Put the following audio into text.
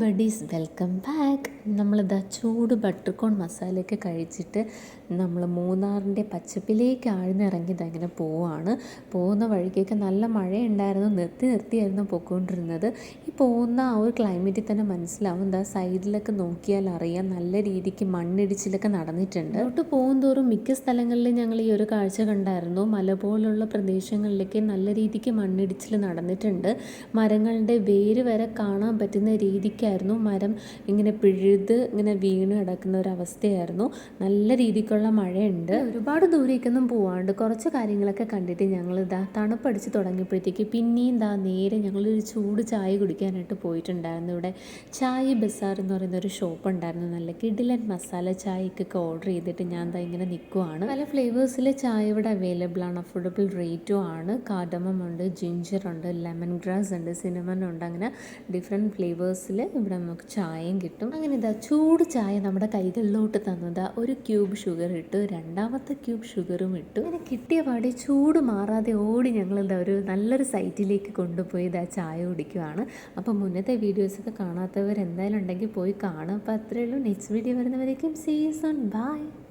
Buddies welcome back. നമ്മളിതാ ചൂട് ബട്ടർകോൺ മസാലയൊക്കെ കഴിച്ചിട്ട് നമ്മൾ മൂന്നാറിൻ്റെ പച്ചപ്പിലേക്ക് ആഴ്ന്നിറങ്ങിയത് അങ്ങനെ പോവാണ്. പോകുന്ന വഴിക്കൊക്കെ നല്ല മഴയുണ്ടായിരുന്നു, നിർത്തിയായിരുന്നു പോയിക്കൊണ്ടിരുന്നത്. ഈ പോകുന്ന ആ ഒരു ക്ലൈമറ്റിൽ തന്നെ മനസ്സിലാവും, എന്താ സൈഡിലൊക്കെ നോക്കിയാൽ അറിയാം നല്ല രീതിക്ക് മണ്ണിടിച്ചിലൊക്കെ നടന്നിട്ടുണ്ട്. അങ്ങോട്ട് പോകും തോറും മിക്ക സ്ഥലങ്ങളിലും ഞങ്ങൾ ഈ ഒരു കാഴ്ച കണ്ടായിരുന്നു. മല പോലുള്ള പ്രദേശങ്ങളിലേക്ക് നല്ല രീതിക്ക് മണ്ണിടിച്ചിൽ നടന്നിട്ടുണ്ട്. മരങ്ങളുടെ വേര് വരെ കാണാൻ പറ്റുന്ന രീതിക്കായിരുന്നു മരം ഇങ്ങനെ പിഴുത് ഇങ്ങനെ വീണ് കിടക്കുന്ന ഒരവസ്ഥയായിരുന്നു. നല്ല രീതിക്കുള്ള മഴയുണ്ട്. ഒരുപാട് ദൂരേക്കൊന്നും പോവാണ്ട് കുറച്ച് കാര്യങ്ങളൊക്കെ കണ്ടിട്ട് ഞങ്ങൾ തണുപ്പടിച്ച് തുടങ്ങിയപ്പോഴത്തേക്ക് പിന്നെയും നേരെ ഞങ്ങളൊരു ചൂട് ചായ കുടിക്കാനായിട്ട് പോയിട്ടുണ്ടായിരുന്നു. ഇവിടെ ചായ ബസാർ എന്ന് പറയുന്ന ഒരു ഷോപ്പ് ഉണ്ടായിരുന്നു. നല്ല കിടിലൻ മസാല ചായക്കൊക്കെ ഓർഡർ ചെയ്തിട്ട് ഞാൻ ഇങ്ങനെ നിൽക്കുവാണ്. പല ഫ്ലേവേഴ്സിലെ ചായ ഇവിടെ അവൈലബിൾ ആണ്, അഫോർഡബിൾ റേറ്റും ആണ്. കാർഡമം ഉണ്ട്, ജിഞ്ചർ ഉണ്ട്, ലെമൺ ഗ്രാസ് ഉണ്ട്, സിനമൺ ഉണ്ട്. അങ്ങനെ ഡിഫറെൻറ്റ് ഫ്ലേവേഴ്സിൽ ഇവിടെ നമുക്ക് ചായയും കിട്ടും. അങ്ങനെ ചൂട് ചായ നമ്മുടെ കൈകളിലോട്ട് തന്നത് ഒരു ക്യൂബ് ഷുഗർ ഇട്ടു, രണ്ടാമത്തെ ക്യൂബ് ഷുഗറും ഇട്ടു. അങ്ങനെ കിട്ടിയ പാടി ചൂട് മാറാതെ ഓടി ഞങ്ങൾ ഒരു നല്ലൊരു സൈറ്റിലേക്ക് കൊണ്ടുപോയി ചായ കുടിക്കുവാണ്. അപ്പോൾ മുന്നത്തെ വീഡിയോസൊക്കെ കാണാത്തവർ എന്തായാലും ഉണ്ടെങ്കിൽ പോയി കാണും. അപ്പോൾ അത്രയേ ഉള്ളൂ. നെക്സ്റ്റ് വീഡിയോ വരുന്നവരേക്കും സീ യു സൂൺ. ബൈ.